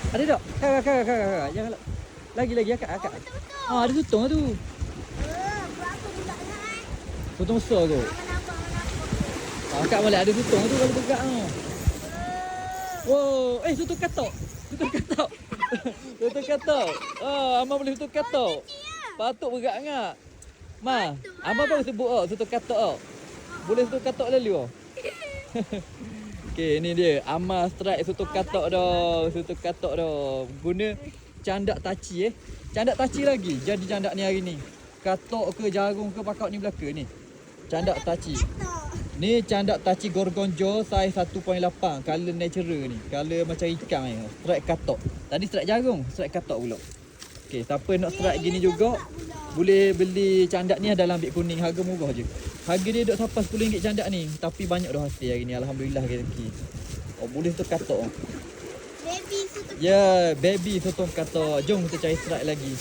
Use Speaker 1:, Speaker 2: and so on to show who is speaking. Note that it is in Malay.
Speaker 1: Ada tak? Kakak. Jangan lagi akak.
Speaker 2: Betul-betul.
Speaker 1: Ah, ada sotong tu.
Speaker 2: Berapa pula nak?
Speaker 1: Sotong besar tu.
Speaker 2: Nampak.
Speaker 1: Ah, akak boleh ada sotong tu kalau tegak tu. Wow, sotong katok. Sotong katok. Ah, Amar boleh sotong katok. Patut bergerak ngak. Ma, Amar baru sebut sotong katok. Boleh sotong katok lalu. Okey, ni dia. Amar strike sotong katok dah. Sotong katok dah. Guna candak taci Candak taci lagi. Jadi candak ni hari ni. Katok ke jagung ke pakak ni belaka ni. Candak taci. Ni candak taci gorgonjo saiz 1.8. Color natural ni. Color macam ikan ni. Strike katok. Tadi strike jagung, strike katok pula. Okey, siapa nak strike gini juga boleh beli candak ni dalam beg kuning. Harga murah je. Harga dia duk sampai RM10 candak ni. Tapi banyak dah hasil hari ni. Alhamdulillah rezeki. Boleh tu katok.
Speaker 2: Baby sutu.
Speaker 1: Ya, baby sotong katok. Jom kita cari strike lagi.